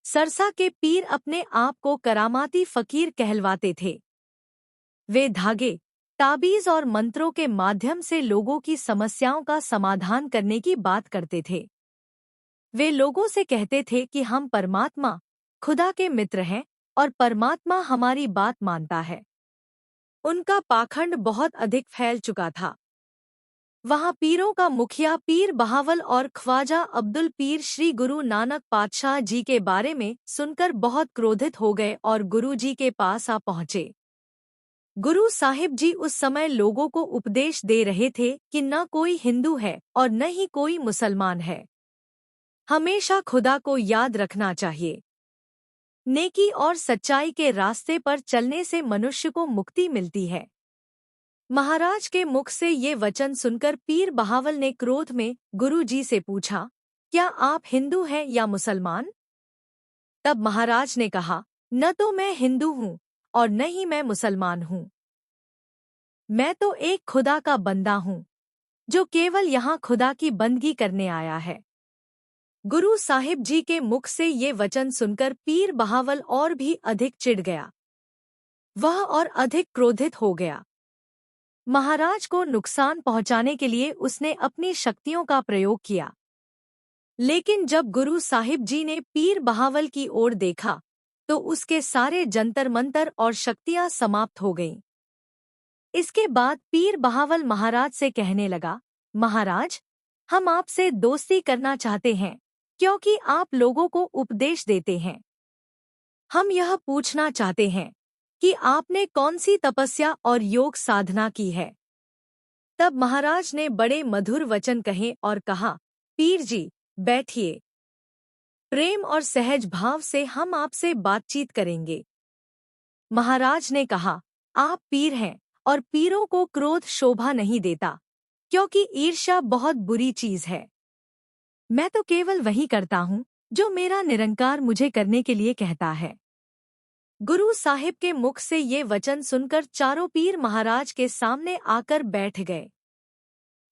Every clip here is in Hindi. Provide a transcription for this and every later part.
सरसा के पीर अपने आप को करामाती फकीर कहलवाते थे। वे धागे, ताबीज और मंत्रों के माध्यम से लोगों की समस्याओं का समाधान करने की बात करते थे। वे लोगों से कहते थे कि हम परमात्मा, खुदा के मित्र हैं और परमात्मा हमारी बात मानता है। उनका पाखंड बहुत अधिक फैल चुका था। वहाँ पीरों का मुखिया पीर बहावल और ख्वाजा अब्दुल पीर श्री गुरु नानक पातशाह जी के बारे में सुनकर बहुत क्रोधित हो गए और गुरु जी के पास आ पहुँचे। गुरु साहिब जी उस समय लोगों को उपदेश दे रहे थे कि न कोई हिंदू है और न ही कोई मुसलमान है। हमेशा खुदा को याद रखना चाहिए। नेकी और सच्चाई के रास्ते पर चलने से मनुष्य को मुक्ति मिलती है। महाराज के मुख से ये वचन सुनकर पीर बहावल ने क्रोध में गुरु जी से पूछा, क्या आप हिंदू हैं या मुसलमान? तब महाराज ने कहा, न तो मैं हिंदू हूँ और न ही मैं मुसलमान हूँ। मैं तो एक खुदा का बंदा हूँ, जो केवल यहाँ खुदा की बंदगी करने आया है। गुरु साहिब जी के मुख से ये वचन सुनकर पीर बहावल और भी अधिक चिढ़ गया। वह और अधिक क्रोधित हो गया। महाराज को नुकसान पहुंचाने के लिए उसने अपनी शक्तियों का प्रयोग किया। लेकिन जब गुरु साहिब जी ने पीर बहावल की ओर देखा तो उसके सारे जंतर मंतर और शक्तियां समाप्त हो गईं। इसके बाद पीर बहावल महाराज से कहने लगा, महाराज, हम आपसे दोस्ती करना चाहते हैं क्योंकि आप लोगों को उपदेश देते हैं। हम यह पूछना चाहते हैं कि आपने कौन सी तपस्या और योग साधना की है। तब महाराज ने बड़े मधुर वचन कहे और कहा, पीर जी, बैठिए। प्रेम और सहज भाव से हम आपसे बातचीत करेंगे। महाराज ने कहा, आप पीर हैं और पीरों को क्रोध शोभा नहीं देता, क्योंकि ईर्ष्या बहुत बुरी चीज है। मैं तो केवल वही करता हूँ जो मेरा निरंकार मुझे करने के लिए कहता है। गुरु साहिब के मुख से ये वचन सुनकर चारों पीर महाराज के सामने आकर बैठ गए।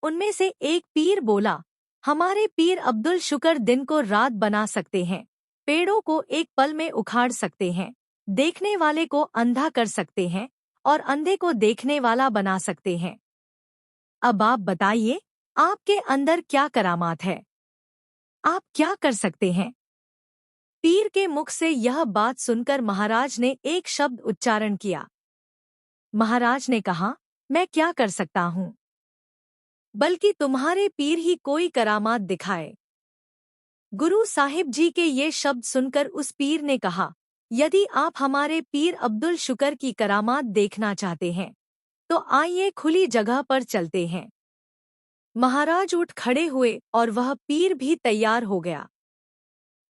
उनमें से एक पीर बोला, हमारे पीर अब्दुल शुक्र दिन को रात बना सकते हैं, पेड़ों को एक पल में उखाड़ सकते हैं, देखने वाले को अंधा कर सकते हैं और अंधे को देखने वाला बना सकते हैं। अब आप बताइए, आपके अंदर क्या करामात है? आप क्या कर सकते हैं? पीर के मुख से यह बात सुनकर महाराज ने एक शब्द उच्चारण किया। महाराज ने कहा, मैं क्या कर सकता हूँ? बल्कि तुम्हारे पीर ही कोई करामात दिखाए। गुरु साहिब जी के ये शब्द सुनकर उस पीर ने कहा, यदि आप हमारे पीर अब्दुल शुक्र की करामात देखना चाहते हैं तो आइए खुली जगह पर चलते हैं। महाराज उठ खड़े हुए और वह पीर भी तैयार हो गया।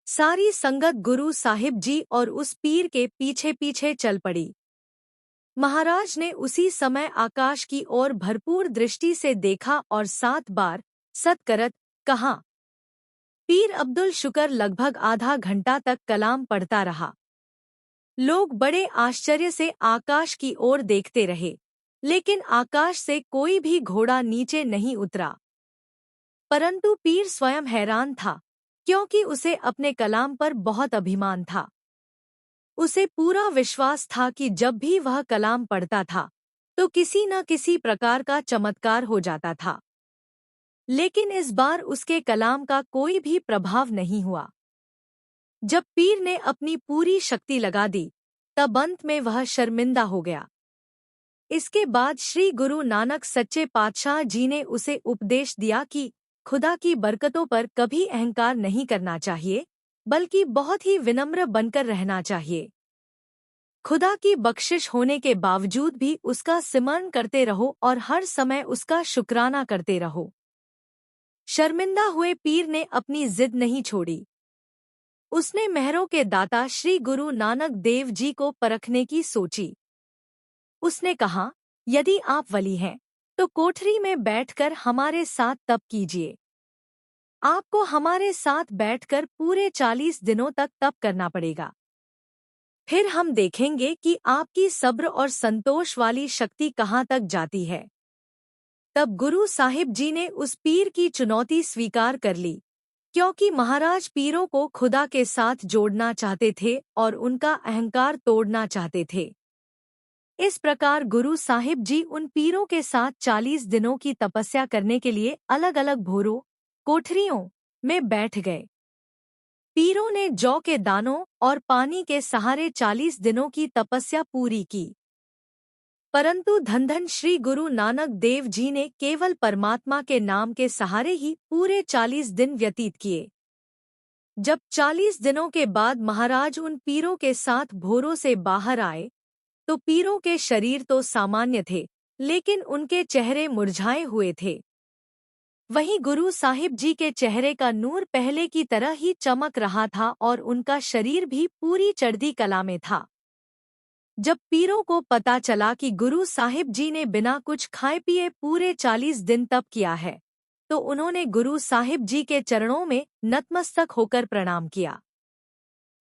सारी संगत गुरु साहिब जी और उस पीर के पीछे पीछे चल पड़ी। महाराज ने उसी समय आकाश की ओर भरपूर दृष्टि से देखा और 7 बार सत करत कहा। पीर अब्दुल शुक्र लगभग आधा घंटा तक कलाम पढ़ता रहा। लोग बड़े आश्चर्य से आकाश की ओर देखते रहे, लेकिन आकाश से कोई भी घोड़ा नीचे नहीं उतरा। परंतु पीर स्वयं हैरान था, क्योंकि उसे अपने कलाम पर बहुत अभिमान था। उसे पूरा विश्वास था कि जब भी वह कलाम पढ़ता था तो किसी न किसी प्रकार का चमत्कार हो जाता था। लेकिन इस बार उसके कलाम का कोई भी प्रभाव नहीं हुआ। जब पीर ने अपनी पूरी शक्ति लगा दी, तब अंत में वह शर्मिंदा हो गया। इसके बाद श्री गुरु नानक सच्चे पातशाह जी ने उसे उपदेश दिया कि खुदा की बरकतों पर कभी अहंकार नहीं करना चाहिए, बल्कि बहुत ही विनम्र बनकर रहना चाहिए। खुदा की बख्शिश होने के बावजूद भी उसका सिमरण करते रहो और हर समय उसका शुक्राना करते रहो। शर्मिंदा हुए पीर ने अपनी जिद नहीं छोड़ी। उसने मेहरों के दाता श्री गुरु नानक देव जी को परखने की सोची। उसने कहा, यदि आप वली हैं तो कोठरी में बैठकर हमारे साथ तप कीजिए। आपको हमारे साथ बैठकर पूरे 40 दिनों तक तप करना पड़ेगा। फिर हम देखेंगे कि आपकी सब्र और संतोष वाली शक्ति कहाँ तक जाती है। तब गुरु साहिब जी ने उस पीर की चुनौती स्वीकार कर ली, क्योंकि महाराज पीरों को खुदा के साथ जोड़ना चाहते थे और उनका अहंकार तोड़ना चाहते थे। इस प्रकार गुरु साहिब जी उन पीरों के साथ 40 दिनों की तपस्या करने के लिए अलग अलग भोरों, कोठरियों में बैठ गए। पीरों ने जौ के दानों और पानी के सहारे 40 दिनों की तपस्या पूरी की। परंतु धन धन श्री गुरु नानक देव जी ने केवल परमात्मा के नाम के सहारे ही पूरे 40 दिन व्यतीत किए। जब 40 दिनों के बाद महाराज उन पीरों के साथ भोरों से बाहर आए, तो पीरों के शरीर तो सामान्य थे, लेकिन उनके चेहरे मुरझाए हुए थे। वहीं गुरु साहिब जी के चेहरे का नूर पहले की तरह ही चमक रहा था और उनका शरीर भी पूरी चढ़ती कला में था। जब पीरों को पता चला कि गुरु साहिब जी ने बिना कुछ खाए पिए पूरे 40 दिन तप किया है, तो उन्होंने गुरु साहिब जी के चरणों में नतमस्तक होकर प्रणाम किया।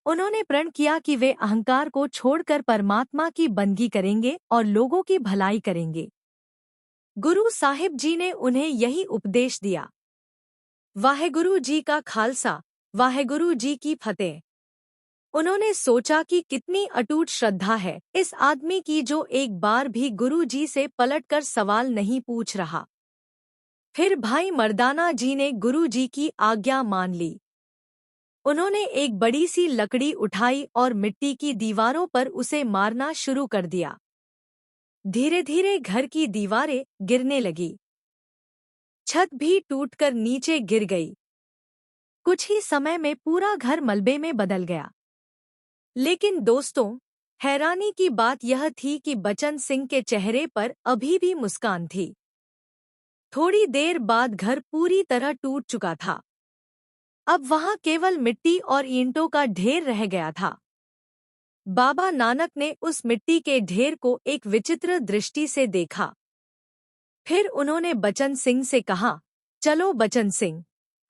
उन्होंने प्रण किया कि वे अहंकार को छोड़कर परमात्मा की बंदगी करेंगे और लोगों की भलाई करेंगे। गुरु साहिब जी ने उन्हें यही उपदेश दिया। वाहेगुरु जी का खालसा, वाहेगुरु जी की फतेह। उन्होंने सोचा कि कितनी अटूट श्रद्धा है इस आदमी की जो एक बार भी गुरु जी से पलटकर सवाल नहीं पूछ रहा। फिर भाई मर्दाना जी ने गुरु जी की आज्ञा मान ली। उन्होंने एक बड़ी सी लकड़ी उठाई और मिट्टी की दीवारों पर उसे मारना शुरू कर दिया। धीरे धीरे घर की दीवारें गिरने लगी। छत भी टूटकर नीचे गिर गई। कुछ ही समय में पूरा घर मलबे में बदल गया। लेकिन दोस्तों, हैरानी की बात यह थी कि बचन सिंह के चेहरे पर अभी भी मुस्कान थी। थोड़ी देर बाद घर पूरी तरह टूट चुका था। अब वहां केवल मिट्टी और ईंटों का ढेर रह गया था। बाबा नानक ने उस मिट्टी के ढेर को एक विचित्र दृष्टि से देखा। फिर उन्होंने बचन सिंह से कहा, चलो बचन सिंह,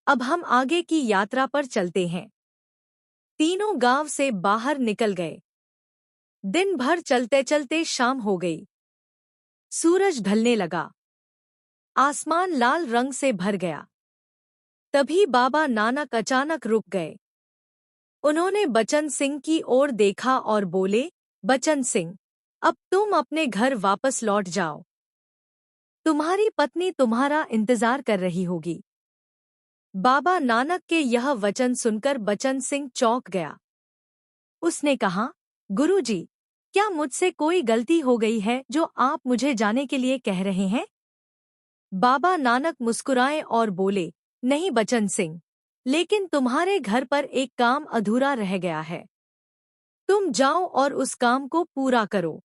अब हम आगे की यात्रा पर चलते हैं। तीनों गांव से बाहर निकल गए। दिन भर चलते चलते शाम हो गई। सूरज ढलने लगा। आसमान लाल रंग से भर गया। तभी बाबा नानक अचानक रुक गए। उन्होंने बचन सिंह की ओर देखा और बोले, बचन सिंह, अब तुम अपने घर वापस लौट जाओ। तुम्हारी पत्नी तुम्हारा इंतजार कर रही होगी। बाबा नानक के यह वचन सुनकर बचन सिंह चौंक गया। उसने कहा, गुरुजी, क्या मुझसे कोई गलती हो गई है जो आप मुझे जाने के लिए कह रहे हैं? बाबा नानक मुस्कुराए और बोले, नहीं बचन सिंह, लेकिन तुम्हारे घर पर एक काम अधूरा रह गया है। तुम जाओ और उस काम को पूरा करो।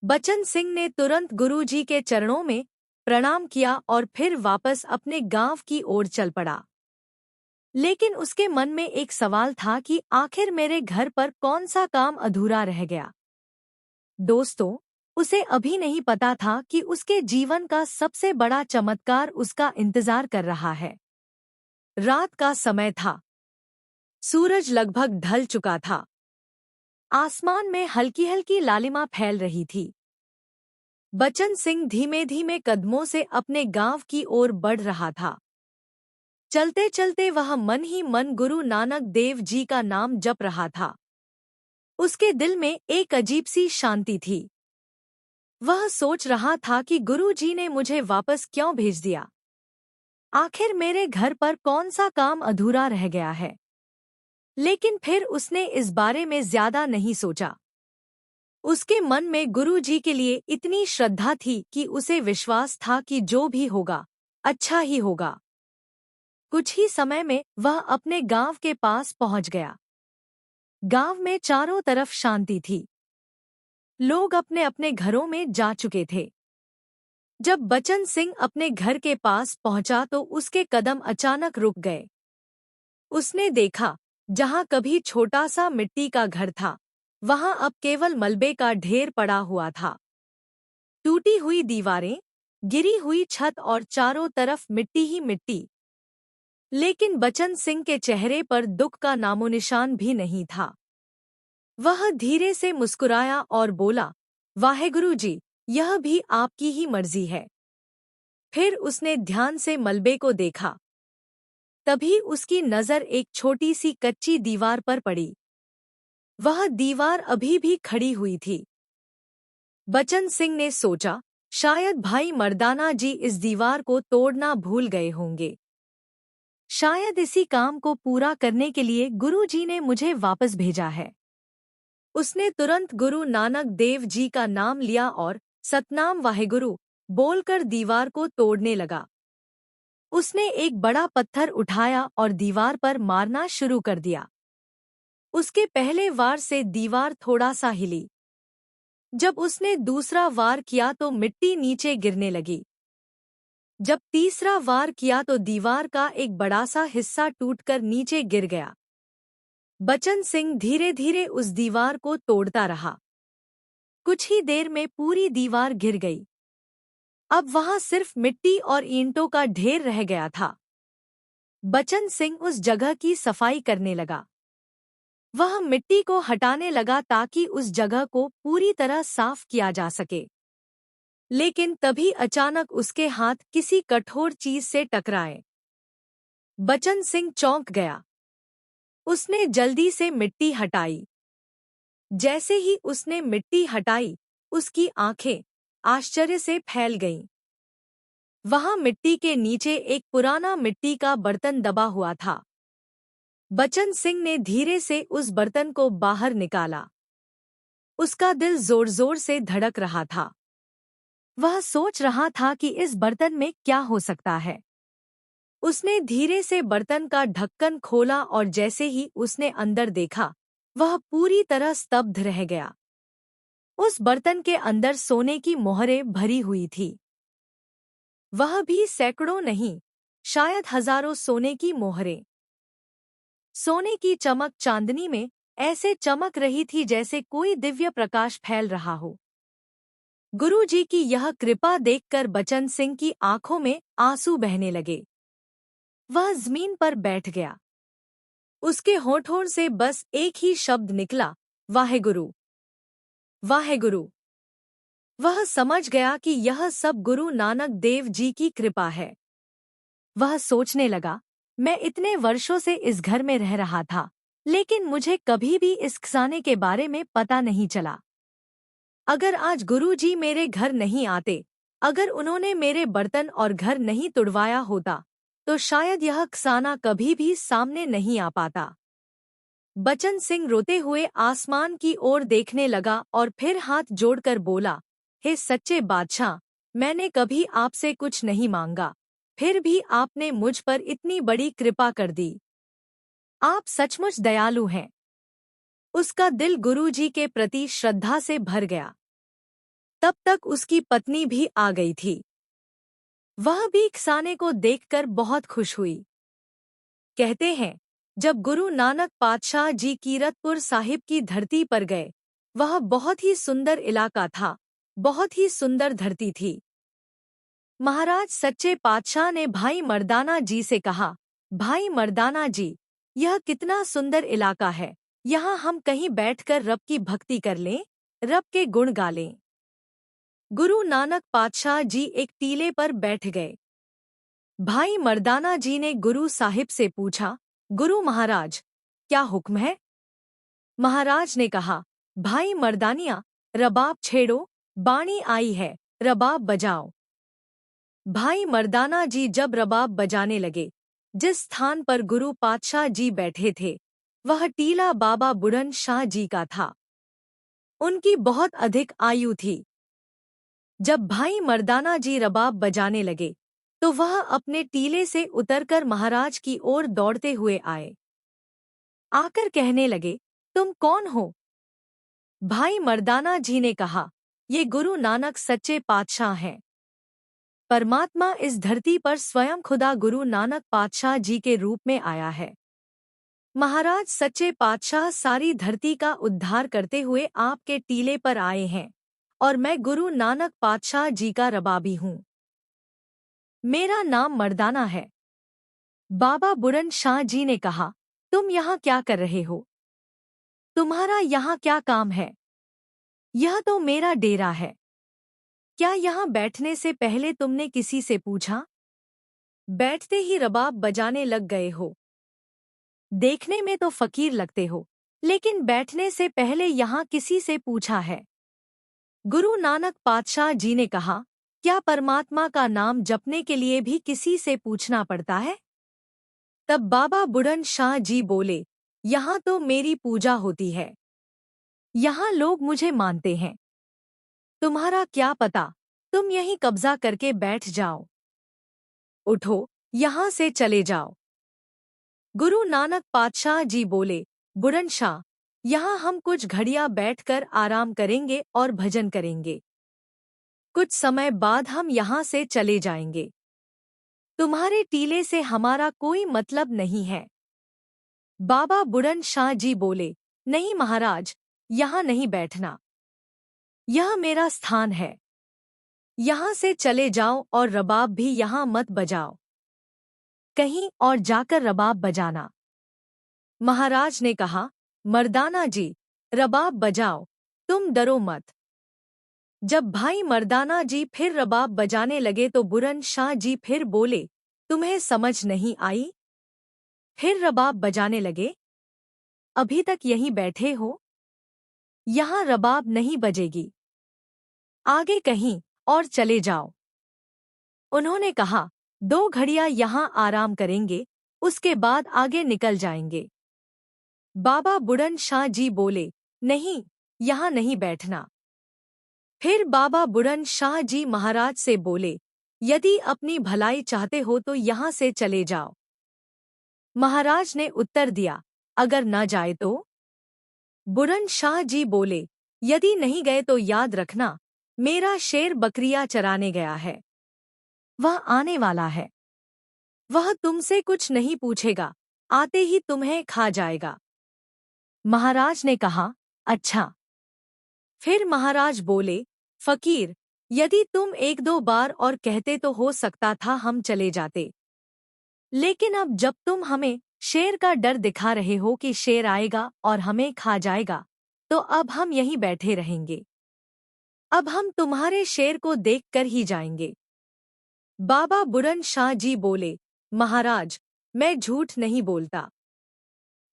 बचन सिंह ने तुरंत गुरुजी के चरणों में प्रणाम किया और फिर वापस अपने गांव की ओर चल पड़ा। लेकिन उसके मन में एक सवाल था कि आखिर मेरे घर पर कौन सा काम अधूरा रह गया। दोस्तों, उसे अभी नहीं पता था कि उसके जीवन का सबसे बड़ा चमत्कार उसका इंतजार कर रहा है। रात का समय था। सूरज लगभग ढल चुका था। आसमान में हल्की हल्की लालिमा फैल रही थी। बचन सिंह धीमे धीमे कदमों से अपने गांव की ओर बढ़ रहा था। चलते चलते वह मन ही मन गुरु नानक देव जी का नाम जप रहा था। उसके दिल में एक अजीब सी शांति थी। वह सोच रहा था कि गुरु जी ने मुझे वापस क्यों भेज दिया। आखिर मेरे घर पर कौन सा काम अधूरा रह गया है। लेकिन फिर उसने इस बारे में ज्यादा नहीं सोचा। उसके मन में गुरु जी के लिए इतनी श्रद्धा थी कि उसे विश्वास था कि जो भी होगा, अच्छा ही होगा। कुछ ही समय में वह अपने गांव के पास पहुंच गया। गांव में चारों तरफ शांति थी। लोग अपने अपने घरों में जा चुके थे। जब बचन सिंह अपने घर के पास पहुंचा तो उसके कदम अचानक रुक गए। उसने देखा, जहां कभी छोटा सा मिट्टी का घर था, वहां अब केवल मलबे का ढेर पड़ा हुआ था। टूटी हुई दीवारें, गिरी हुई छत और चारों तरफ मिट्टी ही मिट्टी। लेकिन बचन सिंह के चेहरे पर दुख का नामोनिशान भी नहीं था। वह धीरे से मुस्कुराया और बोला, वाहेगुरु जी, यह भी आपकी ही मर्जी है। फिर उसने ध्यान से मलबे को देखा। तभी उसकी नज़र एक छोटी सी कच्ची दीवार पर पड़ी। वह दीवार अभी भी खड़ी हुई थी। बचन सिंह ने सोचा, शायद भाई मर्दाना जी इस दीवार को तोड़ना भूल गए होंगे। शायद इसी काम को पूरा करने के लिए गुरुजी ने मुझे वापस भेजा है। उसने तुरंत गुरु नानक देव जी का नाम लिया और सतनाम वाहेगुरु बोलकर दीवार को तोड़ने लगा। उसने एक बड़ा पत्थर उठाया और दीवार पर मारना शुरू कर दिया। उसके पहले वार से दीवार थोड़ा सा हिली। जब उसने दूसरा वार किया तो मिट्टी नीचे गिरने लगी। जब तीसरा वार किया तो दीवार का एक बड़ा सा हिस्सा टूटकर नीचे गिर गया। बचन सिंह धीरे धीरे उस दीवार को तोड़ता रहा। कुछ ही देर में पूरी दीवार गिर गई। अब वहां सिर्फ मिट्टी और ईंटों का ढेर रह गया था। बचन सिंह उस जगह की सफाई करने लगा। वह मिट्टी को हटाने लगा ताकि उस जगह को पूरी तरह साफ किया जा सके। लेकिन तभी अचानक उसके हाथ किसी कठोर चीज से टकराए। बचन सिंह चौंक गया। उसने जल्दी से मिट्टी हटाई। जैसे ही उसने मिट्टी हटाई, उसकी आंखें आश्चर्य से फैल गईं। वहां मिट्टी के नीचे एक पुराना मिट्टी का बर्तन दबा हुआ था। बचन सिंह ने धीरे से उस बर्तन को बाहर निकाला। उसका दिल जोर जोर से धड़क रहा था। वह सोच रहा था कि इस बर्तन में क्या हो सकता है। उसने धीरे से बर्तन का ढक्कन खोला और जैसे ही उसने अंदर देखा, वह पूरी तरह स्तब्ध रह गया। उस बर्तन के अंदर सोने की मोहरें भरी हुई थी। वह भी सैकड़ों नहीं, शायद हजारों सोने की मोहरें। सोने की चमक चांदनी में ऐसे चमक रही थी जैसे कोई दिव्य प्रकाश फैल रहा हो। गुरुजी की यह कृपा देखकर बचन सिंह की आंखों में आंसू बहने लगे। वह जमीन पर बैठ गया। उसके होठों से बस एक ही शब्द निकला, वाहेगुरु, वाहेगुरु। वह समझ गया कि यह सब गुरु नानक देव जी की कृपा है। वह सोचने लगा, मैं इतने वर्षों से इस घर में रह रहा था, लेकिन मुझे कभी भी इस खजाने के बारे में पता नहीं चला। अगर आज गुरुजी मेरे घर नहीं आते, अगर उन्होंने मेरे बर्तन और घर नहीं तुड़वाया होता, तो शायद यह खजाना कभी भी सामने नहीं आ पाता। बचन सिंह रोते हुए आसमान की ओर देखने लगा और फिर हाथ जोड़कर बोला, हे सच्चे बादशाह, मैंने कभी आपसे कुछ नहीं मांगा, फिर भी आपने मुझ पर इतनी बड़ी कृपा कर दी। आप सचमुच दयालु हैं। उसका दिल गुरुजी के प्रति श्रद्धा से भर गया। तब तक उसकी पत्नी भी आ गई थी। वह भी खजाने को देखकर बहुत खुश हुई। कहते हैं, जब गुरु नानक पातशाह जी कीरतपुर साहिब की धरती पर गए, वह बहुत ही सुंदर इलाका था, बहुत ही सुंदर धरती थी। महाराज सच्चे पातशाह ने भाई मर्दाना जी से कहा, भाई मर्दाना जी, यह कितना सुंदर इलाका है, यहाँ हम कहीं बैठकर रब की भक्ति कर लें, रब के गुण गा लें। गुरु नानक पातशाह जी एक टीले पर बैठ गए। भाई मर्दाना जी ने गुरु साहिब से पूछा, गुरु महाराज, क्या हुक्म है? महाराज ने कहा, भाई मर्दानिया, रबाब छेड़ो, बाणी आई है, रबाब बजाओ। भाई मर्दाना जी जब रबाब बजाने लगे, जिस स्थान पर गुरु पातशाह जी बैठे थे, वह टीला बाबा बुढ़न शाह जी का था। उनकी बहुत अधिक आयु थी। जब भाई मर्दाना जी रबाब बजाने लगे, तो वह अपने टीले से उतरकर महाराज की ओर दौड़ते हुए आए। आकर कहने लगे, तुम कौन हो? भाई मर्दाना जी ने कहा, ये गुरु नानक सच्चे पातशाह हैं। परमात्मा इस धरती पर स्वयं खुदा गुरु नानक पातशाह जी के रूप में आया है। महाराज सच्चे पातशाह सारी धरती का उद्धार करते हुए आपके टीले पर आए हैं, और मैं गुरु नानक पातशाह जी का रबाबी हूँ। मेरा नाम मर्दाना है। बाबा बुढ़न शाह जी ने कहा, तुम यहाँ क्या कर रहे हो? तुम्हारा यहाँ क्या काम है? यह तो मेरा डेरा है। क्या यहाँ बैठने से पहले तुमने किसी से पूछा? बैठते ही रबाब बजाने लग गए हो। देखने में तो फकीर लगते हो, लेकिन बैठने से पहले यहाँ किसी से पूछा है? गुरु नानक पातशाह जी ने कहा, क्या परमात्मा का नाम जपने के लिए भी किसी से पूछना पड़ता है? तब बाबा बुढ़न शाह जी बोले, यहाँ तो मेरी पूजा होती है, यहाँ लोग मुझे मानते हैं। तुम्हारा क्या पता, तुम यहीं कब्जा करके बैठ जाओ। उठो, यहाँ से चले जाओ। गुरु नानक पातशाह जी बोले, बुढ़न शाह, यहाँ हम कुछ घड़ियां बैठकर आराम करेंगे और भजन करेंगे। कुछ समय बाद हम यहाँ से चले जाएंगे। तुम्हारे टीले से हमारा कोई मतलब नहीं है। बाबा बुढ़न शाह जी बोले, नहीं महाराज, यहाँ नहीं बैठना। यह मेरा स्थान है। यहाँ से चले जाओ और रबाब भी यहाँ मत बजाओ। कहीं और जाकर रबाब बजाना। महाराज ने कहा, मर्दाना जी, रबाब बजाओ, तुम डरो मत। जब भाई मर्दाना जी फिर रबाब बजाने लगे तो बुढ़न शाह जी फिर बोले, तुम्हें समझ नहीं आई? फिर रबाब बजाने लगे। अभी तक यहीं बैठे हो? यहाँ रबाब नहीं बजेगी। आगे कहीं और चले जाओ। उन्होंने कहा, 2 घड़ियां यहाँ आराम करेंगे, उसके बाद आगे निकल जाएंगे। बाबा बुढ़न शाह जी बोले, नहीं, यहाँ नहीं बैठना। फिर बाबा बुढ़न शाह जी महाराज से बोले, यदि अपनी भलाई चाहते हो तो यहाँ से चले जाओ। महाराज ने उत्तर दिया, अगर न जाए तो? बुढ़न शाह जी बोले, यदि नहीं गए तो याद रखना, मेरा शेर बकरियां चराने गया है। वह आने वाला है। वह तुमसे कुछ नहीं पूछेगा, आते ही तुम्हें खा जाएगा। महाराज ने कहा, अच्छा। फिर महाराज बोले, फकीर, यदि तुम 1-2 बार और कहते तो हो सकता था हम चले जाते। लेकिन अब जब तुम हमें शेर का डर दिखा रहे हो कि शेर आएगा और हमें खा जाएगा, तो अब हम यहीं बैठे रहेंगे। अब हम तुम्हारे शेर को देखकर ही जाएंगे। बाबा बुढ़न शाह जी बोले, महाराज, मैं झूठ नहीं बोलता।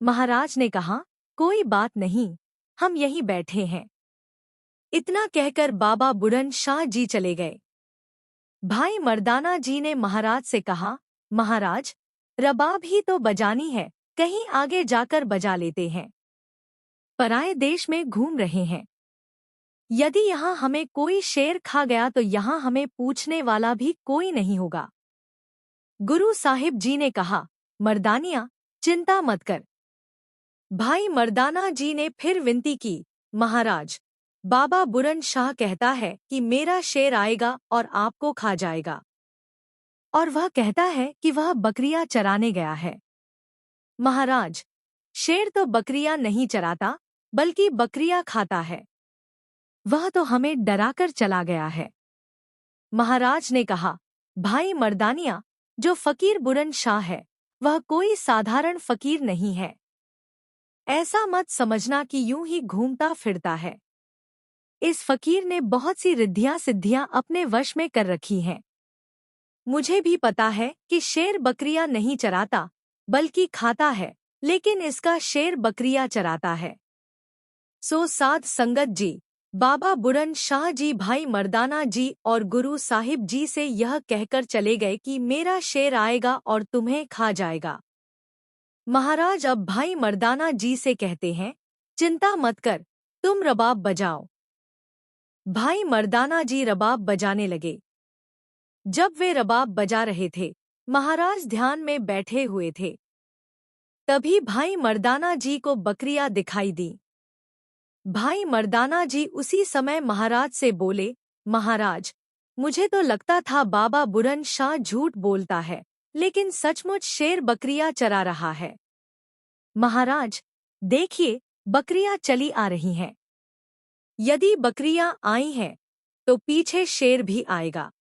महाराज ने कहा, कोई बात नहीं, हम यहीं बैठे हैं। इतना कहकर बाबा बुढ़न शाह जी चले गए। भाई मर्दाना जी ने महाराज से कहा, महाराज, रबाब ही तो बजानी है, कहीं आगे जाकर बजा लेते हैं। पराए देश में घूम रहे हैं। यदि यहाँ हमें कोई शेर खा गया तो यहाँ हमें पूछने वाला भी कोई नहीं होगा। गुरु साहिब जी ने कहा, मर्दानिया, चिंता मत कर। भाई मर्दाना जी ने फिर विनती की, महाराज, बाबा बुढ़न शाह कहता है कि मेरा शेर आएगा और आपको खा जाएगा। और वह कहता है कि वह बकरियां चराने गया है। महाराज, शेर तो बकरियां नहीं चराता, बल्कि बकरियां खाता है। वह तो हमें डराकर चला गया है। महाराज ने कहा, भाई मर्दानिया, जो फकीर बुढ़न शाह है, वह कोई साधारण फकीर नहीं है। ऐसा मत समझना कि यूं ही घूमता फिरता है। इस फकीर ने बहुत सी रिद्धियां सिद्धियां अपने वश में कर रखी हैं। मुझे भी पता है कि शेर बकरियां नहीं चराता, बल्कि खाता है, लेकिन इसका शेर बकरियां चराता है। सो साध संगत जी, बाबा बुढ़न शाह जी भाई मर्दाना जी और गुरु साहिब जी से यह कहकर चले गए कि मेरा शेर आएगा और तुम्हें खा जाएगा। महाराज अब भाई मर्दाना जी से कहते हैं, चिंता मत कर, तुम रबाब बजाओ। भाई मर्दाना जी रबाब बजाने लगे। जब वे रबाब बजा रहे थे, महाराज ध्यान में बैठे हुए थे। तभी भाई मर्दाना जी को बकरियां दिखाई दी। भाई मर्दाना जी उसी समय महाराज से बोले, महाराज, मुझे तो लगता था बाबा बुढ़न शाह झूठ बोलता है, लेकिन सचमुच शेर बकरियां चरा रहा है। महाराज, देखिए, बकरियां चली आ रही हैं। यदि बकरियां आई हैं, तो पीछे शेर भी आएगा।